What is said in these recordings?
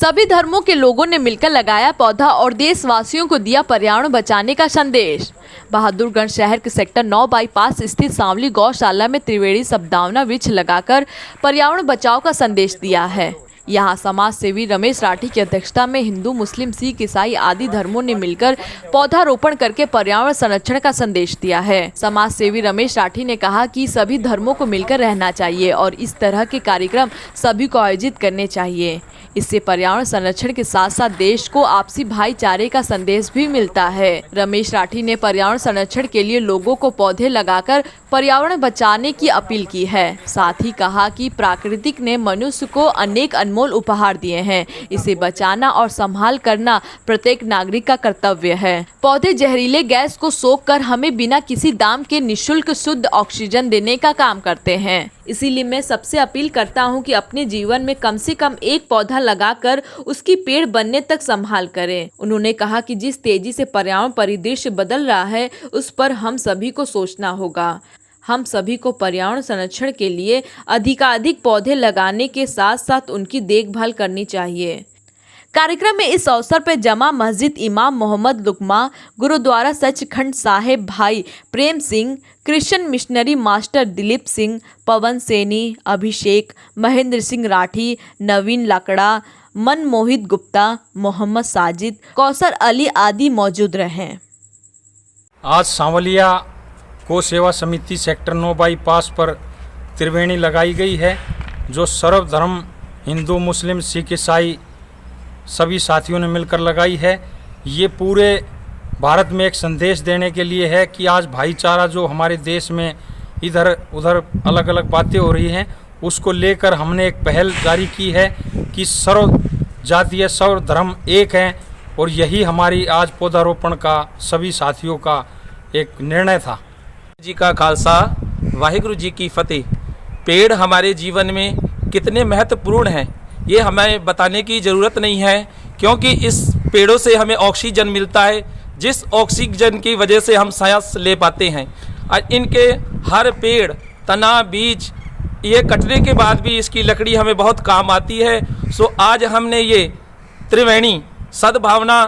सभी धर्मों के लोगों ने मिलकर लगाया पौधा और देशवासियों को दिया पर्यावरण बचाने का संदेश। बहादुरगढ़ शहर के सेक्टर 9 बाईपास स्थित सांवली गौशाला में त्रिवेणी सद्भावना वृक्ष लगाकर पर्यावरण बचाव का संदेश दिया है। यहाँ समाज सेवी रमेश राठी की अध्यक्षता में हिंदू, मुस्लिम, सिख, ईसाई आदि धर्मों ने मिलकर पौधारोपण करके पर्यावरण संरक्षण का संदेश दिया है। समाज सेवी रमेश राठी ने कहा कि सभी धर्मों को मिलकर रहना चाहिए और इस तरह के कार्यक्रम सभी को आयोजित करने चाहिए। इससे पर्यावरण संरक्षण के साथ साथ देश को आपसी भाईचारे का संदेश भी मिलता है। रमेश राठी ने पर्यावरण संरक्षण के लिए लोगों को पौधे लगाकर पर्यावरण बचाने की अपील की है। साथ ही कहा कि प्रकृति ने मनुष्य को अनेक अनमोल उपहार दिए हैं, इसे बचाना और संभाल करना प्रत्येक नागरिक का कर्तव्य है। पौधे जहरीले गैस को सोख कर हमें बिना किसी दाम के निःशुल्क शुद्ध ऑक्सीजन देने का काम करते हैं। इसीलिए मैं सबसे अपील करता हूं कि अपने जीवन में कम से कम एक पौधा लगाकर उसकी पेड़ बनने तक संभाल करें। उन्होंने कहा कि जिस तेजी से पर्यावरण परिदृश्य बदल रहा है उस पर हम सभी को सोचना होगा। हम सभी को पर्यावरण संरक्षण के लिए अधिकाधिक पौधे लगाने के साथ साथ उनकी देखभाल करनी चाहिए। कार्यक्रम में इस अवसर पर जमा मस्जिद इमाम Mohammad लुकमा, gurdwara Sachkhand Sahib Bhai Prem Singh, Christian missionary master Dilip Singh, Pawan Saini, Abhishek, Mahendra Singh Rathi, Naveen Lakra, Manmohit Gupta, Mohammad Sajid, Kausar Ali आदि मौजूद रहे। आज सांवलिया गौ सेवा समिति सेक्टर 9 बाईपास पर त्रिवेणी लगाई गई है, जो सर्वधर्म हिंदू, मुस्लिम, सिख, ईसाई सभी साथियों ने मिलकर लगाई है। ये पूरे भारत में एक संदेश देने के लिए है कि आज भाईचारा जो हमारे देश में इधर उधर अलग अलग बातें हो रही हैं, उसको लेकर हमने एक पहल जारी की है कि सर्व जातीय सर्व धर्म एक हैं, और यही हमारी आज पौधारोपण का सभी साथियों का एक निर्णय था। जी का खालसा, वाहिगुरु जी की फतेह। पेड़ हमारे जीवन में कितने महत्वपूर्ण हैं ये हमें बताने की ज़रूरत नहीं है, क्योंकि इस पेड़ों से हमें ऑक्सीजन मिलता है, जिस ऑक्सीजन की वजह से हम सांस ले पाते हैं। और इनके हर पेड़, तना, बीज ये कटने के बाद भी इसकी लकड़ी हमें बहुत काम आती है। सो आज हमने ये त्रिवेणी सद्भावना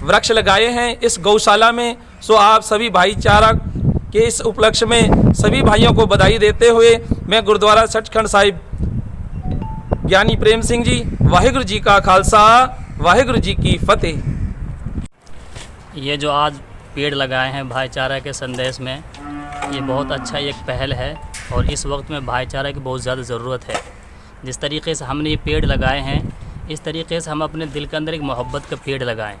वृक्ष लगाए हैं इस गौशाला में। सो आप सभी भाईचारा के इस उपलक्ष्य में सभी भाइयों को बधाई देते हुए मैं गुरुद्वारा सचखंड साहिब ज्ञानी प्रेम सिंह जी, वाहिगुरु जी का खालसा, वाहिगुरु जी की फतेह। ये जो आज पेड़ लगाए हैं भाईचारा के संदेश में, ये बहुत अच्छा एक पहल है और इस वक्त में भाईचारा की बहुत ज़्यादा ज़रूरत है। जिस तरीके से हमने ये पेड़ लगाए हैं, इस तरीके से हम अपने दिल के अंदर एक मोहब्बत का पेड़ लगाएं,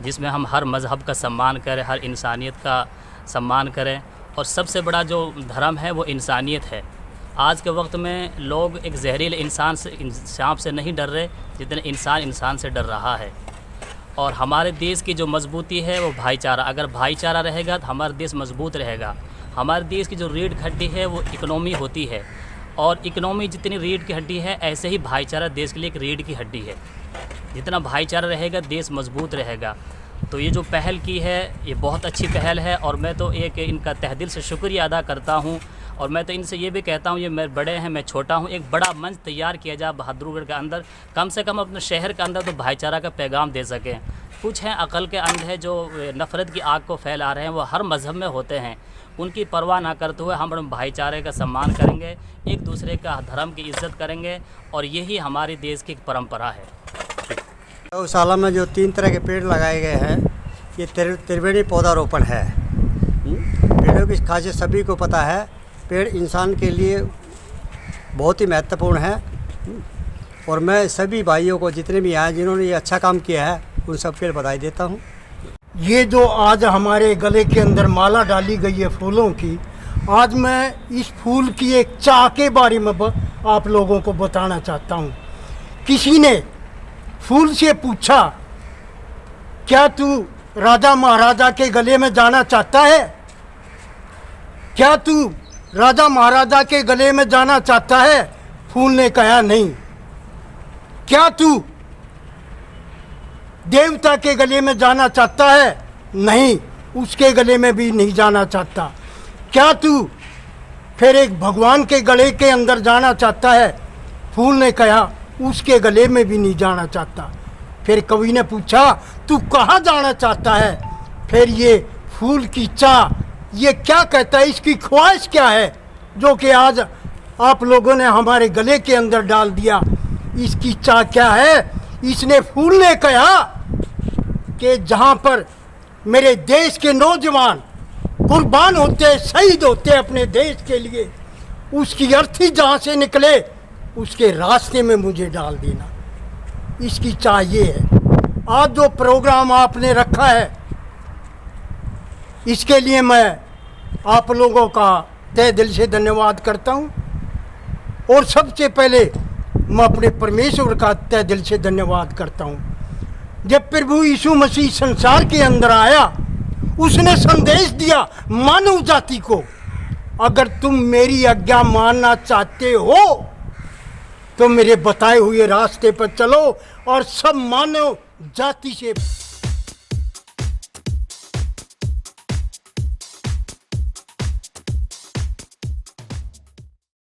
जिसमें हम हर मज़हब का सम्मान करें, हर इंसानियत का सम्मान करें। और सबसे बड़ा जो धर्म है वो इंसानियत है। आज के वक्त में लोग एक जहरीले इंसान से, सांप से नहीं डर रहे जितने इंसान से डर रहा है। और हमारे देश की जो मजबूती है वो भाईचारा। अगर भाईचारा रहेगा तो हमारा देश मजबूत रहेगा। हमारे देश की जो रीढ़ की हड्डी है वो इकोनॉमी होती है, और इकोनॉमी जितनी रीढ़ की हड्डी है, ऐसे ही भाईचारा देश के लिए एक रीढ़ की हड्डी है। जितना भाईचारा रहेगा देश मजबूत रहेगा। तो ये जो पहल की है ये बहुत अच्छी पहल है, और मैं तो एक इनका तहे दिल से शुक्रिया अदा करता हूँ। और मैं तो इनसे ये भी कहता हूँ, ये मैं बड़े हैं मैं छोटा हूँ, एक बड़ा मंच तैयार किया जाए बहादुरगढ़ के अंदर, कम से कम अपने शहर के अंदर तो भाईचारा का पैगाम दे सकें। कुछ हैं अकल के अंध है जो नफ़रत की आग को फैला रहे हैं, वो हर मज़हब में होते हैं। उनकी परवाह ना करते हुए हम भाईचारे का सम्मान करेंगे, एक दूसरे का धर्म की इज़्ज़त करेंगे, और यही हमारे देश की परंपरा है। गौशाला में जो 3 तरह के पेड़ लगाए गए हैं, ये त्रिवेणी पौधारोपण है। पेड़ों की खासियत सभी को पता है। पेड़ इंसान के लिए बहुत ही महत्वपूर्ण है, और मैं सभी भाइयों को जितने भी आए जिन्होंने ये अच्छा काम किया है उन सबके लिए बधाई देता हूँ। ये जो आज हमारे गले के अंदर माला डाली गई है फूलों की, आज मैं इस फूल की एक चाह के बारे में आप लोगों को बताना चाहता हूँ। किसी ने फूल से पूछा, क्या तू राजा महाराजा के गले में जाना चाहता है? क्या तू राजा महाराजा के गले में जाना चाहता है? फूल ने कहा नहीं। क्या तू देवता के गले में जाना चाहता है? नहीं, उसके गले में भी नहीं जाना चाहता। क्या तू फिर एक भगवान के गले के अंदर जाना चाहता है? फूल ने कहा उसके गले में भी नहीं जाना चाहता। फिर कवि ने पूछा तू कहाँ जाना चाहता है? फिर ये फूल की चाह ये क्या कहता है, इसकी ख्वाहिश क्या है, जो कि आज आप लोगों ने हमारे गले के अंदर डाल दिया। इसकी चाह क्या है? इसने फूल ने कहा कि जहाँ पर मेरे देश के नौजवान कुर्बान होते हैं, शहीद होते हैं अपने देश के लिए, उसकी अर्थी जहाँ से निकले उसके रास्ते में मुझे डाल देना। इसकी चाह ये है। आज जो प्रोग्राम आपने रखा है इसके लिए मैं आप लोगों का तहे दिल से धन्यवाद करता हूँ, और सबसे पहले मैं अपने परमेश्वर का तहे दिल से धन्यवाद करता हूँ। जब प्रभु यीशु मसीह संसार के अंदर आया, उसने संदेश दिया मानव जाति को, अगर तुम मेरी आज्ञा मानना चाहते हो तो मेरे बताए हुए रास्ते पर चलो और सब मानव जाति से